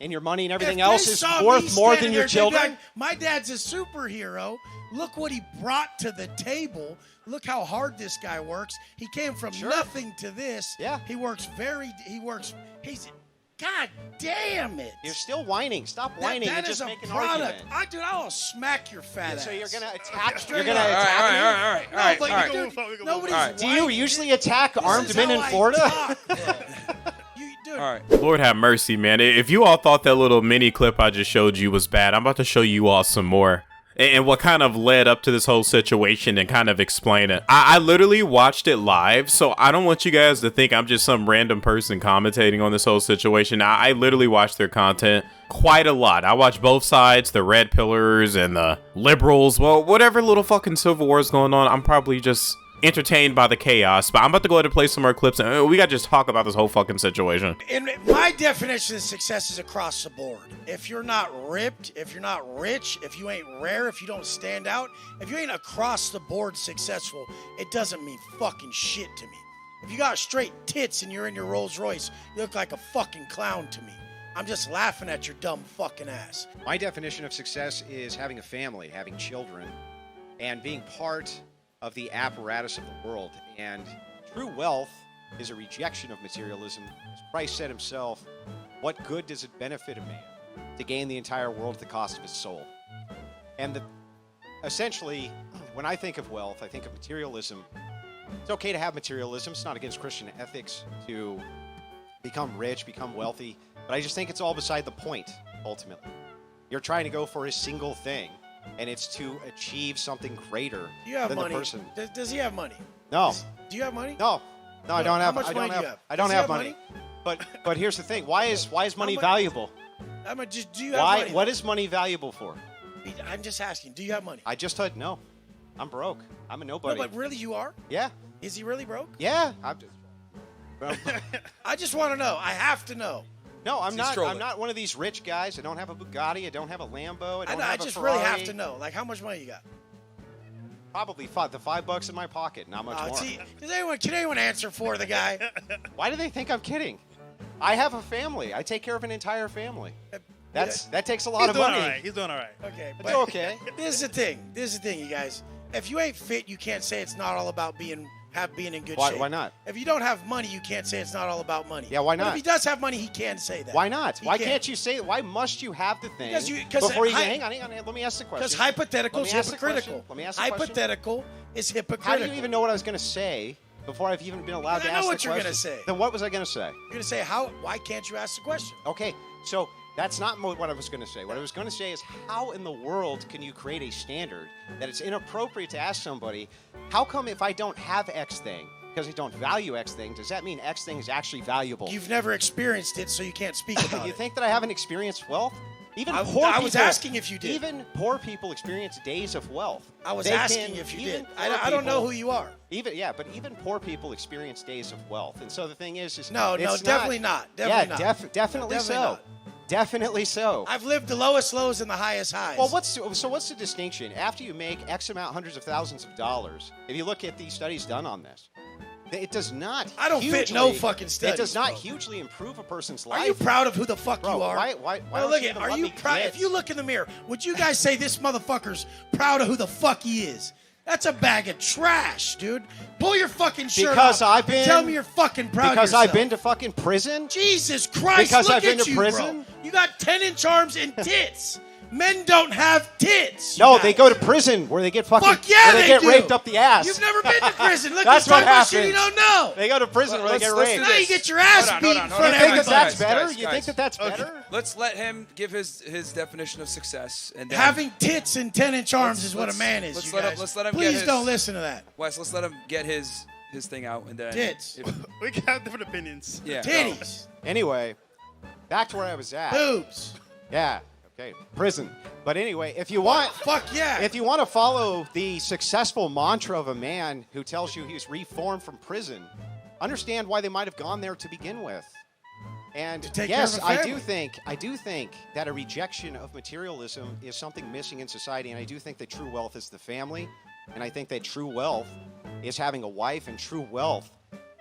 and your money and everything else is worth more than your children? Like, my dad's a superhero. Look what he brought to the table. Look how hard this guy works. He came from nothing to this. Yeah. God damn it. You're still whining. Stop whining and just make an argument. Dude, I'll smack your fat ass. So you're going to attack? You're going to attack me? All right. Nobody's Do you usually attack armed men in Florida? All right. Lord have mercy, man. If you all thought that little mini clip I just showed you was bad, I'm about to show you all some more. And what kind of led up to this whole situation and kind of explain it. I literally watched it live, so I don't want you guys to think I'm just some random person commentating on this whole situation. I literally watched their content quite a lot. I watched both sides, the red pillars and the liberals. Well, whatever little fucking civil war is going on, I'm probably just entertained by the chaos. But I'm about to go ahead and play some more clips, and we got to just talk about this whole fucking situation. And my definition of success is across the board. If you're not ripped, if you're not rich, if you ain't rare, if you don't stand out, if you ain't across the board successful, it doesn't mean fucking shit to me. If you got straight tits and you're in your Rolls Royce, you look like a fucking clown to me. I'm just laughing at your dumb fucking ass. My definition of success is having a family, having children, and being part of the apparatus of the world. And true wealth is a rejection of materialism. As Christ said himself, what good does it benefit a man to gain the entire world at the cost of his soul? And essentially, when I think of wealth, I think of materialism. It's okay to have materialism. It's not against Christian ethics to become rich, become wealthy. But I just think it's all beside the point, ultimately. You're trying to go for a single thing, and it's to achieve something greater than money. the person. Does he have money? No. Do you have money? No, I don't have. How much money do you have? I don't have money. But here's the thing. Why is money valuable? Do you have money? What is money valuable for? I'm just asking. Do you have money? I just said no. I'm broke. I'm a nobody. No, but really, you are? Yeah. Is he really broke? Yeah. I just want to know. I have to know. No, I'm not. I'm not one of these rich guys. I don't have a Bugatti. I don't have a Lambo. I just really have to know. Like, how much money you got? Probably $5 in my pocket. Not much more. See, can anyone answer for the guy? Why do they think I'm kidding? I have a family. I take care of an entire family. That takes a lot of money. He's doing all right. Okay, but okay. This is the thing, you guys. If you ain't fit, you can't say it's not all about being in good shape. Why not? If you don't have money, you can't say it's not all about money. Yeah, why not? But if he does have money, he can say that. Why not? Why can't you say that? Why must you have the thing before you hang on, let me ask the question. Because hypothetical is hypocritical. Let me ask the question. Hypothetical is hypocritical. How do you even know what I was going to say before I've even been allowed to ask the question? I know what you're going to say. Then what was I going to say? You're going to say, why can't you ask the question? Okay, so that's not what I was going to say. What I was going to say is, how in the world can you create a standard that it's inappropriate to ask somebody, how come if I don't have X thing, because I don't value X thing, does that mean X thing is actually valuable? You've never experienced it, so you can't speak about it. You think that I haven't experienced wealth? I was asking if you did. Even poor people experience days of wealth. I was asking if you did. I don't know who you are. But even poor people experience days of wealth. And so the thing is no, definitely not. Definitely so. Definitely so. I've lived the lowest lows and the highest highs. Well, what's the distinction? After you make X amount, hundreds of thousands of dollars, if you look at these studies done on this, it does not. I don't fit no fucking studies. It does not hugely improve a person's life. Are you proud of who the fuck you are? Why look at, are you proud? If you look in the mirror, would you guys say this motherfucker's proud of who the fuck he is? That's a bag of trash, dude. Pull your fucking shirt off. Tell me you're fucking proud of yourself. Because I've been to fucking prison? Jesus Christ, because look I've been at to you, prison? Bro. You got 10-inch arms and tits. Men don't have tits. No, they go to prison where they get fucking they get raped up the ass. You've never been to prison. Look, that's what happens. Shit you don't know. They go to prison where they get raped. Now you get your ass beat in front of everybody. You think that's better? You think that's better? Let's let him give his definition of success. And having tits and 10-inch arms is what a man is. Let's let him. Please don't listen to that. Wes, let's let him get his thing out and then tits. We can have different opinions. Yeah. Titties. Anyway, back to where I was at. Boobs. Yeah. Okay. Prison. But anyway, if you want, if you want to follow the successful mantra of a man who tells you he's reformed from prison, understand why they might have gone there to begin with. And yes, I do think that a rejection of materialism is something missing in society, and I do think that true wealth is the family, and I think that true wealth is having a wife, and true wealth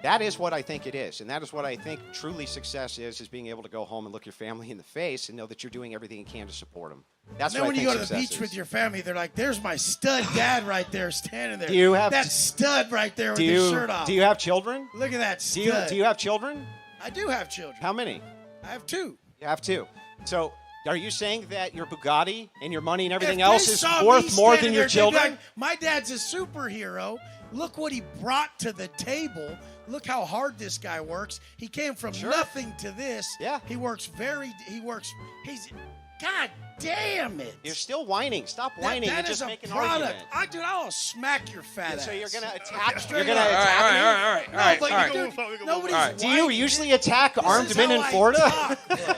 That is what I think it is, and that is what I think truly success is being able to go home and look your family in the face and know that you're doing everything you can to support them. That's and then what when I think you go to the success beach is. with your family, they're like, "There's my stud dad right there, standing there. Do you have that stud right there with his shirt off? Do you have children? Look at that stud. Do you have children? I do have children. How many? I have 2. You have 2. So are you saying that your Bugatti and your money and everything If else they is saw me worth more standing than your there, they'd be children? like, my dad's a superhero. Look what he brought to the table. Look how hard this guy works. He came from nothing to this. Yeah. He's, God damn it. You're still whining. Stop whining That and is just a make an product. argument. I'll smack your fat ass. So you're going to attack Straight me? up. All right. Nobody's Do you usually attack This armed is men how in I Florida? talk, bro.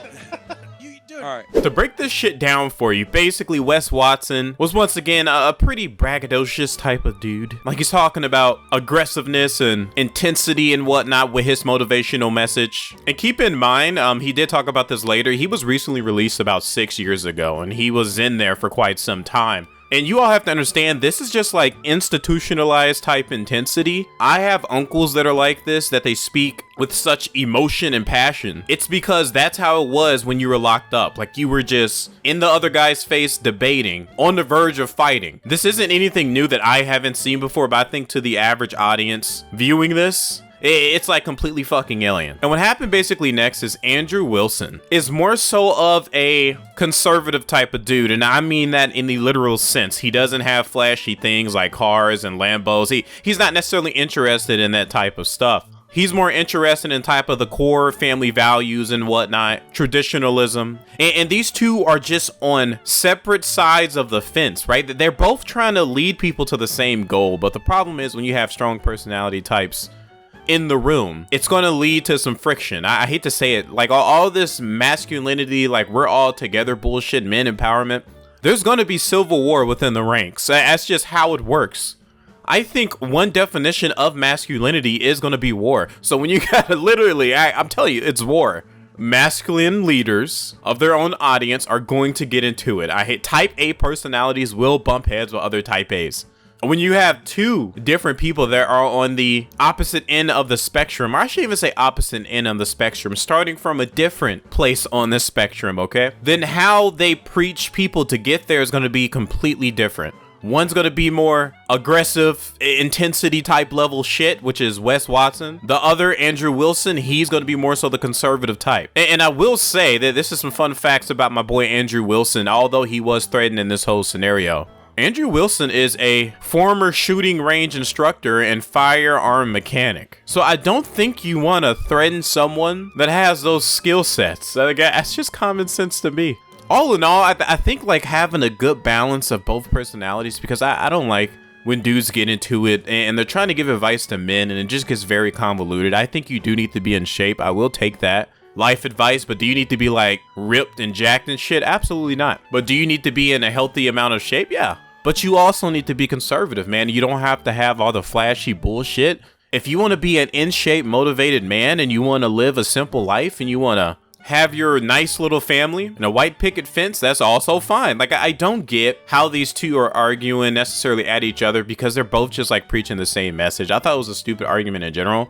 All right. To break this shit down for you, basically Wes Watson was once again a pretty braggadocious type of dude. Like, he's talking about aggressiveness and intensity and whatnot with his motivational message. And keep in mind, he did talk about this later. He was recently released about 6 years ago, and he was in there for quite some time. And you all have to understand, this is just like institutionalized type intensity. I have uncles that are like this, that they speak with such emotion and passion. It's because that's how it was when you were locked up. Like, you were just in the other guy's face debating, on the verge of fighting. This isn't anything new that I haven't seen before, but I think to the average audience viewing this, it's like completely fucking alien. And what happened basically next is Andrew Willson is more so of a conservative type of dude. And I mean that in the literal sense. He doesn't have flashy things like cars and Lambos. He's not necessarily interested in that type of stuff. He's more interested in type of the core family values and whatnot, traditionalism. And these two are just on separate sides of the fence, right? They're both trying to lead people to the same goal. But the problem is when you have strong personality types in the room, it's going to lead to some friction. I hate to say it, like all this masculinity, like we're all together bullshit, men empowerment, there's going to be civil war within the ranks. That's just how it works. I think one definition of masculinity is going to be war. So when you gotta literally, I'm telling you, it's war. Masculine leaders of their own audience are going to get into it. I hate type A personalities will bump heads with other type A's. When you have 2 different people that are on the opposite end of the spectrum, or I should even say opposite end of the spectrum, starting from a different place on the spectrum, okay? Then how they preach people to get there is going to be completely different. One's going to be more aggressive, intensity type level shit, which is Wes Watson. The other, Andrew Willson, he's going to be more so the conservative type. And I will say that this is some fun facts about my boy Andrew Willson, although he was threatened in this whole scenario. Andrew Willson is a former shooting range instructor and firearm mechanic. So I don't think you want to threaten someone that has those skill sets. That's just common sense to me. All in all, I think like having a good balance of both personalities, because I don't like when dudes get into it and they're trying to give advice to men and it just gets very convoluted. I think you do need to be in shape. I will take that. Life advice, but do you need to be like ripped and jacked and shit? Absolutely not. But do you need to be in a healthy amount of shape? Yeah. But you also need to be conservative, man. You don't have to have all the flashy bullshit. If you want to be an in shape, motivated man and you want to live a simple life and you want to have your nice little family and a white picket fence, that's also fine. Like, I don't get how these two are arguing necessarily at each other, because they're both just like preaching the same message. I thought it was a stupid argument in general.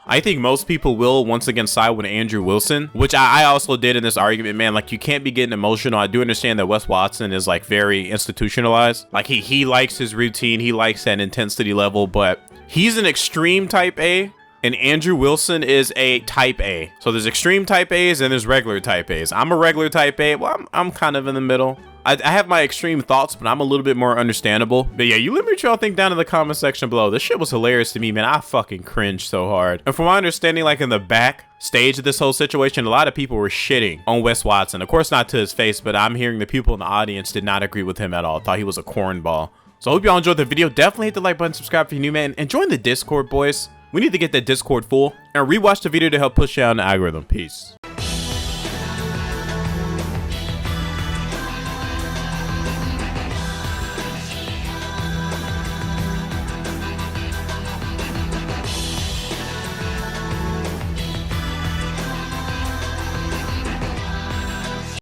I think most people will once again side with Andrew Willson, which I also did in this argument, man. Like, you can't be getting emotional. I do understand that Wes Watson is like very institutionalized. Like he likes his routine. He likes that intensity level, but he's an extreme type A and Andrew Willson is a type A. So there's extreme type A's and there's regular type A's. I'm a regular type A. Well, I'm kind of in the middle. I have my extreme thoughts, but I'm a little bit more understandable. But yeah, you let me know what y'all think down in the comment section below. This shit was hilarious to me, man. I fucking cringed so hard. And from my understanding, like in the back stage of this whole situation, a lot of people were shitting on Wes Watson. Of course, not to his face, but I'm hearing the people in the audience did not agree with him at all. Thought he was a cornball. So I hope y'all enjoyed the video. Definitely hit the like button, subscribe if you're new, man. And join the Discord, boys. We need to get that Discord full. And rewatch the video to help push down the algorithm. Peace.